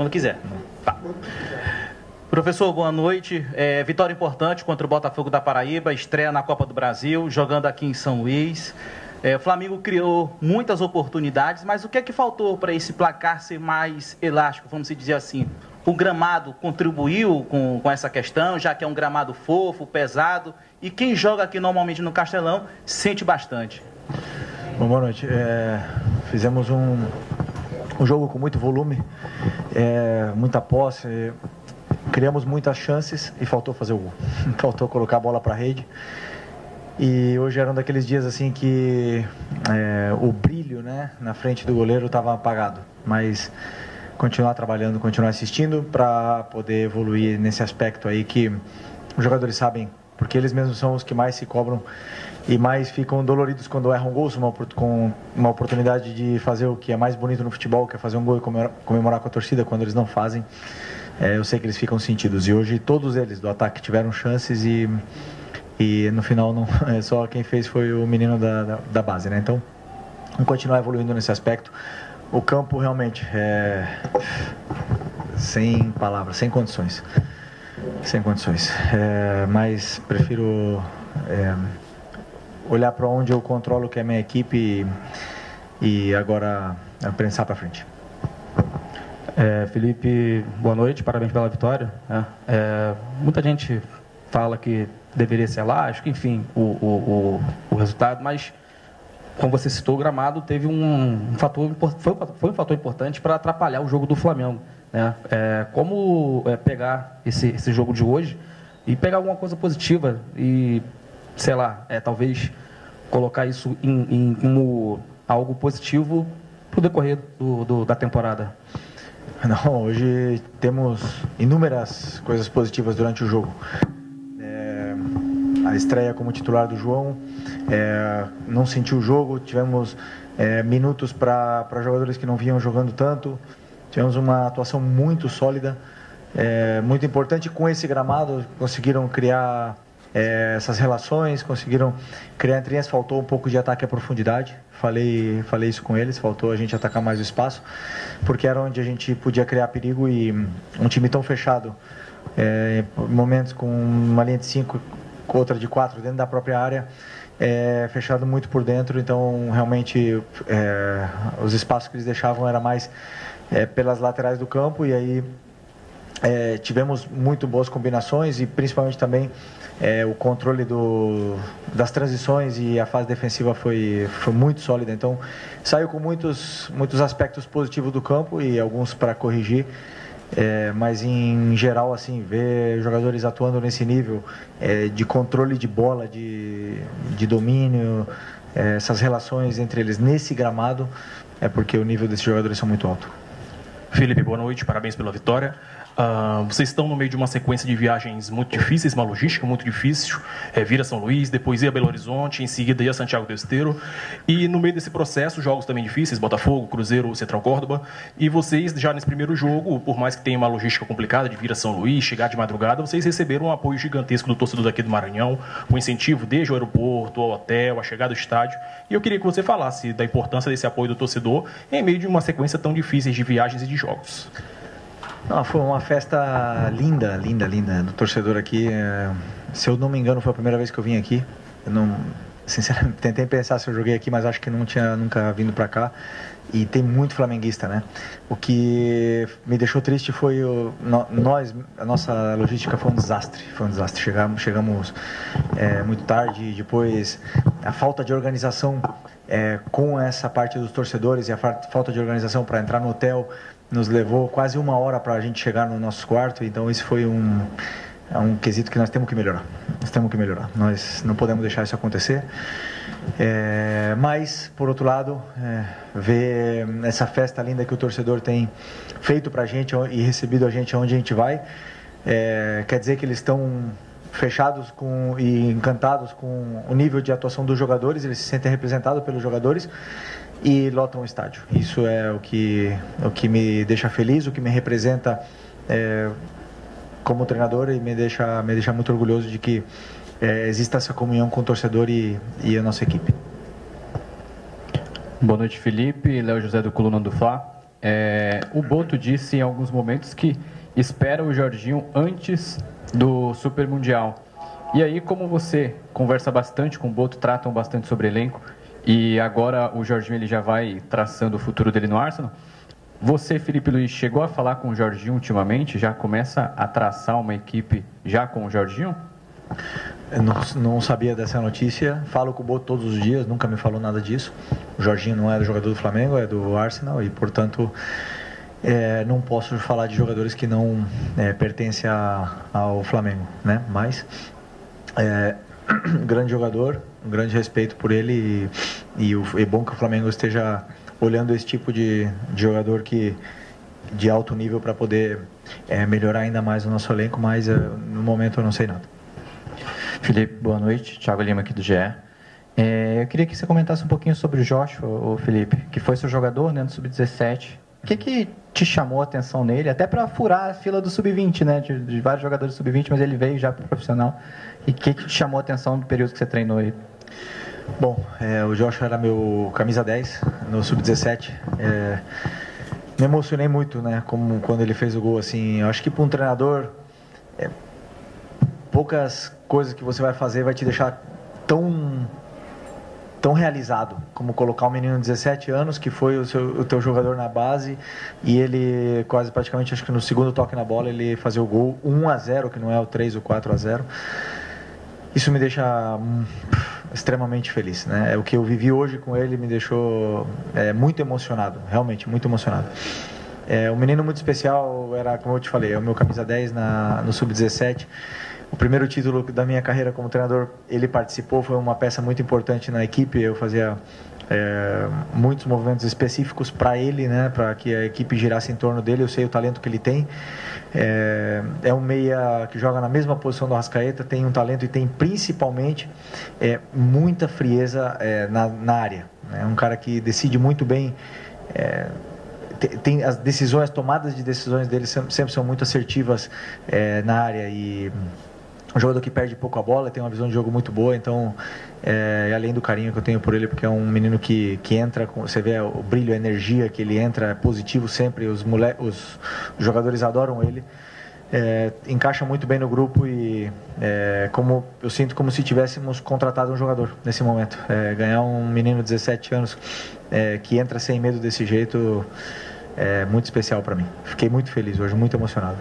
Quando quiser. Tá. Professor, boa noite. Vitória importante contra o Botafogo da Paraíba, estreia na Copa do Brasil, jogando aqui em São Luís. O Flamengo criou muitas oportunidades, mas o que é que faltou para esse placar ser mais elástico, vamos dizer assim? O gramado contribuiu com essa questão, já que é um gramado fofo, pesado, e quem joga aqui normalmente no Castelão sente bastante. Bom, boa noite. Fizemos um jogo com muito volume, muita posse, criamos muitas chances e faltou fazer o gol. Faltou colocar a bola para a rede. E hoje era um daqueles dias assim que o brilho, né, na frente do goleiro estava apagado. Mas continuar trabalhando, continuar assistindo para poder evoluir nesse aspecto aí que os jogadores sabem, porque eles mesmos são os que mais se cobram e mais ficam doloridos quando erram gols, com uma oportunidade de fazer o que é mais bonito no futebol, que é fazer um gol e comemorar com a torcida quando eles não fazem. Eu sei que eles ficam sentidos, e hoje todos eles do ataque tiveram chances e no final não, só quem fez foi o menino da base, né? Então vamos continuar evoluindo nesse aspecto. O campo realmente sem palavras, sem condições, mas prefiro olhar para onde eu controlo, que é a minha equipe, e agora pensar para frente. Felipe, boa noite, parabéns pela vitória. Muita gente fala que deveria ser elástico, enfim, o resultado, mas, como você citou, o gramado teve foi um fator importante para atrapalhar o jogo do Flamengo, né? Como pegar esse jogo de hoje e pegar alguma coisa positiva e, sei lá, talvez colocar isso como algo positivo para o decorrer da temporada? Não, hoje temos inúmeras coisas positivas durante o jogo. A estreia como titular do João, não sentiu o jogo, tivemos minutos para jogadores que não vinham jogando tanto, tivemos uma atuação muito sólida, muito importante. Com esse gramado conseguiram criar essas relações, conseguiram criar entre eles. Faltou um pouco de ataque à profundidade, falei isso com eles, faltou a gente atacar mais o espaço, porque era onde a gente podia criar perigo, e um time tão fechado, momentos com uma linha de 5, outra de 4 dentro da própria área, fechado muito por dentro, então realmente os espaços que eles deixavam era mais pelas laterais do campo, e aí tivemos muito boas combinações, e principalmente também o controle das transições, e a fase defensiva foi muito sólida. Então saiu com muitos aspectos positivos do campo e alguns para corrigir. Mas em geral, assim, ver jogadores atuando nesse nível de controle de bola, de domínio, essas relações entre eles nesse gramado, porque o nível desses jogadores são muito alto. Felipe, boa noite, parabéns pela vitória. Vocês estão no meio de uma sequência de viagens muito difíceis, uma logística muito difícil, vir a São Luís, depois ir a Belo Horizonte, em seguida ir a Santiago do Esteiro, e no meio desse processo, jogos também difíceis, Botafogo, Cruzeiro, Central Córdoba, e vocês já nesse primeiro jogo, por mais que tenha uma logística complicada de vir a São Luís, chegar de madrugada, vocês receberam um apoio gigantesco do torcedor daqui do Maranhão, um incentivo desde o aeroporto, ao hotel, a chegada do estádio, e eu queria que você falasse da importância desse apoio do torcedor em meio de uma sequência tão difícil de viagens e de jogos. Não, foi uma festa linda do torcedor aqui. Se eu não me engano, foi a primeira vez que eu vim aqui. Eu não, sinceramente, tentei pensar se eu joguei aqui, mas acho que não tinha nunca vindo para cá. E tem muito flamenguista, né? O que me deixou triste foi a nossa logística foi um desastre. Chegamos muito tarde, depois a falta de organização com essa parte dos torcedores e a falta de organização para entrar no hotel nos levou quase 1 hora para a gente chegar no nosso quarto. Então esse foi um quesito que nós temos que melhorar. Nós não podemos deixar isso acontecer. Mas, por outro lado, ver essa festa linda que o torcedor tem feito para a gente e recebido a gente onde a gente vai, quer dizer que eles estão fechados e encantados com o nível de atuação dos jogadores, eles se sentem representados pelos jogadores e lotam o estádio. Isso é o que me deixa feliz, o que me representa como treinador, e me deixa muito orgulhoso de que exista essa comunhão com o torcedor e a nossa equipe. Boa noite, Felipe. Léo José do Coluna do Fla. O Boto disse em alguns momentos que espera o Jorginho antes do Super Mundial. E aí, como você conversa bastante com o Boto, tratam bastante sobre elenco, e agora o Jorginho ele já vai traçando o futuro dele no Arsenal, você, Felipe Luiz, chegou a falar com o Jorginho ultimamente? Já começa a traçar uma equipe já com o Jorginho? Eu não sabia dessa notícia. Falo com o Boto todos os dias, nunca me falou nada disso. O Jorginho não é do jogador do Flamengo, é do Arsenal, e portanto não posso falar de jogadores que não pertencem ao Flamengo, né? Mas um grande jogador, um grande respeito por ele, e é bom que o Flamengo esteja olhando esse tipo de jogador de alto nível para poder melhorar ainda mais o nosso elenco, mas no momento eu não sei nada. Felipe, boa noite. Thiago Lima aqui do GE. Eu queria que você comentasse um pouquinho sobre o Joshua, o Felipe, que foi seu jogador, né, no Sub-17. O que te chamou a atenção nele, até para furar a fila do Sub-20, né, de vários jogadores do Sub-20, mas ele veio já para o profissional. E o que te chamou a atenção do período que você treinou aí? Bom, o Joshua era meu camisa 10 no Sub-17. Me emocionei muito, né, como quando ele fez o gol, assim. Eu acho que para um treinador, poucas coisas que você vai fazer vai te deixar tão realizado como colocar um menino de 17 anos que foi o teu jogador na base, e ele quase praticamente, acho que no segundo toque na bola, ele fazia o gol 1-0, que não é o 3 ou 4-0. Isso me deixa extremamente feliz, né? O que eu vivi hoje com ele me deixou muito emocionado, realmente muito emocionado. Um menino muito especial, era, como eu te falei, é o meu camisa 10 no Sub-17. O primeiro título da minha carreira como treinador, ele participou, foi uma peça muito importante na equipe. Eu fazia muitos movimentos específicos para ele, né, para que a equipe girasse em torno dele. Eu sei o talento que ele tem. É um meia que joga na mesma posição do Arrascaeta, tem um talento e tem principalmente muita frieza na área. É um cara que decide muito bem. Tem as decisões, as tomadas de decisões dele sempre são muito assertivas na área, e um jogador que perde pouco a bola, tem uma visão de jogo muito boa. Então, além do carinho que eu tenho por ele, porque é um menino que entra, você vê o brilho, a energia que ele entra, é positivo sempre, os jogadores adoram ele, encaixa muito bem no grupo, e eu sinto como se tivéssemos contratado um jogador nesse momento. Ganhar um menino de 17 anos que entra sem medo desse jeito é muito especial para mim. Fiquei muito feliz hoje, muito emocionado.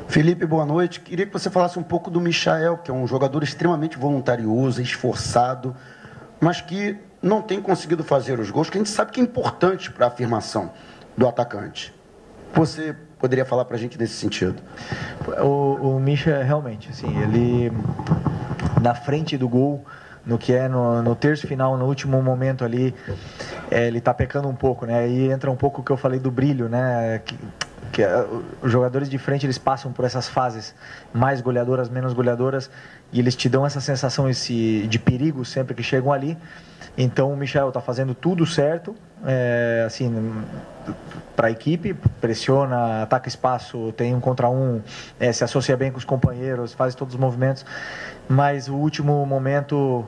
Felipe, boa noite. Queria que você falasse um pouco do Michael, que é um jogador extremamente voluntarioso, esforçado, mas que não tem conseguido fazer os gols, que a gente sabe que é importante para a afirmação do atacante. Você poderia falar para a gente nesse sentido? O Micha, realmente, assim, ele na frente do gol, no terço final, no último momento ali, ele está pecando um pouco, né? Aí entra um pouco o que eu falei do brilho, né? Que os jogadores de frente, eles passam por essas fases mais goleadoras, menos goleadoras, e eles te dão essa sensação de perigo sempre que chegam ali. Então o Michael está fazendo tudo certo, assim, para a equipe, pressiona, ataca espaço, tem um contra um, se associa bem com os companheiros, faz todos os movimentos, mas o último momento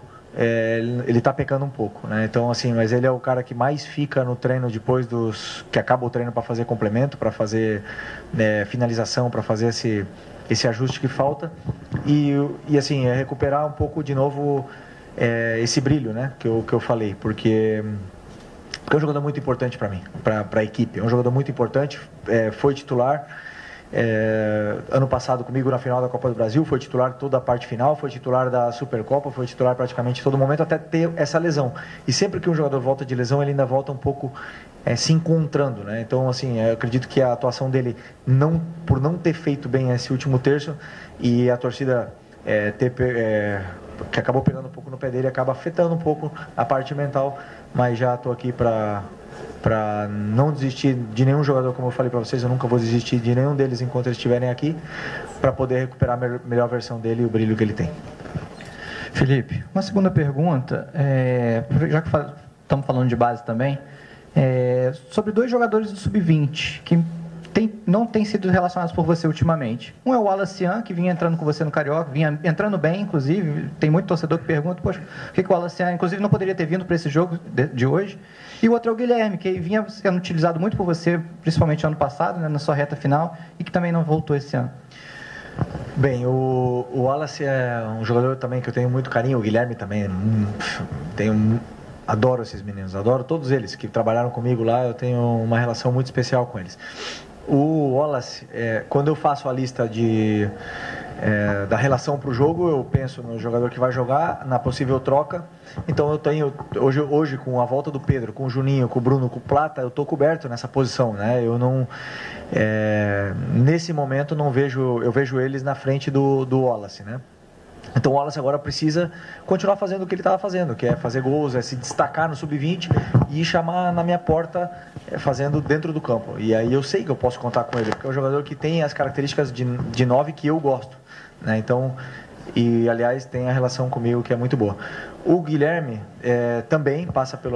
ele está pecando um pouco, né? Então, assim, mas ele é o cara que mais fica no treino depois que acaba o treino, para fazer complemento, para fazer finalização, para fazer esse ajuste que falta, e assim, recuperar um pouco de novo esse brilho, né, que eu falei, porque é um jogador muito importante para mim, para a equipe. É um jogador muito importante, foi titular ano passado comigo na final da Copa do Brasil, foi titular toda a parte final, foi titular da Supercopa, foi titular praticamente todo momento até ter essa lesão. E sempre que um jogador volta de lesão, ele ainda volta um pouco se encontrando, né? Então, assim, eu acredito que a atuação dele, por não ter feito bem esse último terço, e a torcida que acabou pegando um pouco no pé dele, acaba afetando um pouco a parte mental, mas já estou aqui para não desistir de nenhum jogador, como eu falei para vocês. Eu nunca vou desistir de nenhum deles enquanto eles estiverem aqui, para poder recuperar a melhor versão dele e o brilho que ele tem. Felipe, uma segunda pergunta, já que estamos falando de base também, sobre dois jogadores do Sub-20, que não têm sido relacionados por você ultimamente. Um é o Wallace Ian, que vinha entrando com você no Carioca, vinha entrando bem, inclusive. Tem muito torcedor que pergunta, poxa, por que o Wallace Ian, inclusive, não poderia ter vindo para esse jogo de hoje? E o outro é o Guilherme, que vinha sendo utilizado muito por você, principalmente ano passado, né, na sua reta final, e que também não voltou esse ano. Bem, o Wallace é um jogador também que eu tenho muito carinho, o Guilherme também, adoro esses meninos, adoro todos eles que trabalharam comigo lá, eu tenho uma relação muito especial com eles. O Wallace, quando eu faço a lista da relação para o jogo, eu penso no jogador que vai jogar, na possível troca. Então eu tenho, hoje com a volta do Pedro, com o Juninho, com o Bruno, com o Plata, eu estou coberto nessa posição, né? Eu não, nesse momento eu vejo eles na frente do Wallace, né? Então o Wallace agora precisa continuar fazendo o que ele estava fazendo, que é fazer gols, é se destacar no sub-20 e chamar na minha porta, fazendo dentro do campo. E aí eu sei que eu posso contar com ele, porque é um jogador que tem as características de 9 que eu gosto, né? Então, e aliás tem a relação comigo que é muito boa. O Guilherme também passa por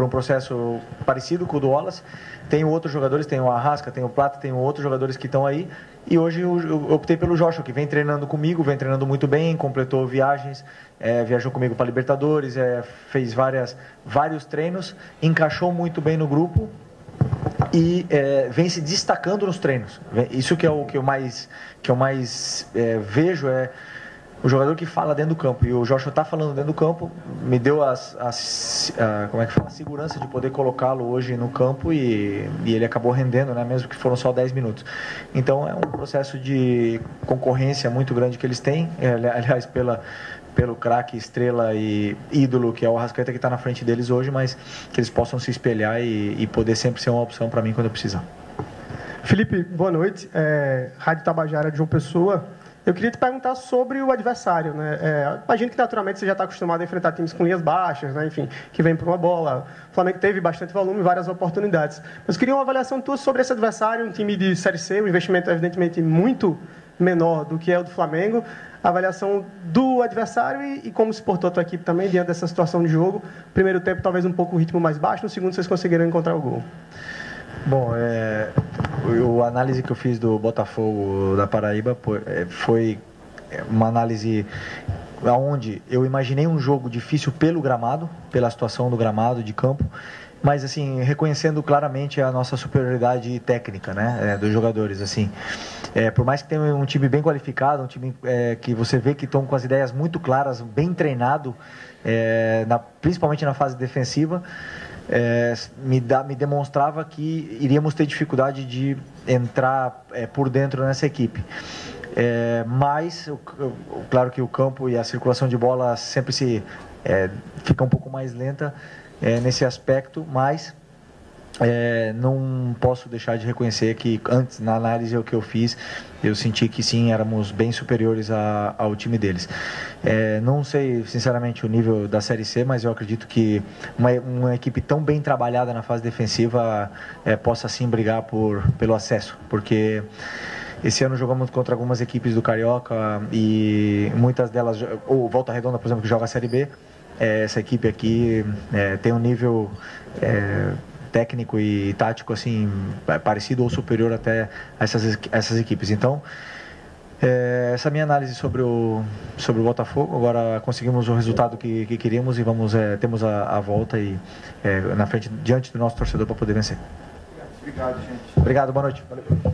um processo parecido com o do Wallace. Tem outros jogadores, tem o Arrasca, tem o Plata, tem outros jogadores que estão aí. E hoje eu optei pelo Joshua, que vem treinando comigo, vem treinando muito bem, completou viagens, viajou comigo para Libertadores, fez vários treinos, encaixou muito bem no grupo e vem se destacando nos treinos. Isso que é o que eu mais vejo, o jogador que fala dentro do campo. E o Joshua está falando dentro do campo, me deu a segurança de poder colocá-lo hoje no campo e ele acabou rendendo, né, mesmo que foram só 10 minutos. Então é um processo de concorrência muito grande que eles têm, aliás, pelo craque, estrela e ídolo que é o Arrascaeta, que está na frente deles hoje, mas que eles possam se espelhar e poder sempre ser uma opção para mim quando eu precisar. Felipe, boa noite. Rádio Tabajara de João Pessoa. Eu queria te perguntar sobre o adversário, né? Imagino que naturalmente você já está acostumado a enfrentar times com linhas baixas, né? Enfim, que vem por uma bola. O Flamengo teve bastante volume e várias oportunidades. Mas queria uma avaliação tua sobre esse adversário, um time de Série C, um investimento evidentemente muito menor do que é o do Flamengo. A avaliação do adversário e como se portou a tua equipe também diante dessa situação de jogo. Primeiro tempo talvez um pouco o ritmo mais baixo, no segundo vocês conseguiram encontrar o gol. Bom, a análise que eu fiz do Botafogo da Paraíba foi uma análise onde eu imaginei um jogo difícil pelo gramado, pela situação do gramado, de campo, mas assim, reconhecendo claramente a nossa superioridade técnica, né, dos jogadores, assim. Por mais que tenha um time bem qualificado, um time que você vê que estão com as ideias muito claras, bem treinado, principalmente na fase defensiva, me demonstrava que iríamos ter dificuldade de entrar por dentro nessa equipe. Mas, claro que o campo e a circulação de bola sempre fica um pouco mais lenta nesse aspecto, mas não posso deixar de reconhecer que antes, na análise que eu fiz, eu senti que sim, éramos bem superiores ao time deles. Não sei sinceramente o nível da Série C, mas eu acredito que uma equipe tão bem trabalhada na fase defensiva possa sim brigar pelo acesso, porque esse ano jogamos contra algumas equipes do Carioca e muitas delas, ou Volta Redonda, por exemplo, que joga a Série B. Essa equipe aqui tem um nível técnico e tático assim parecido ou superior até a essas equipes. Então, essa é a minha análise sobre o Botafogo. Agora conseguimos o resultado que queríamos e temos a volta e na frente, diante do nosso torcedor, para poder vencer. Obrigado, gente. Obrigado, boa noite. Valeu.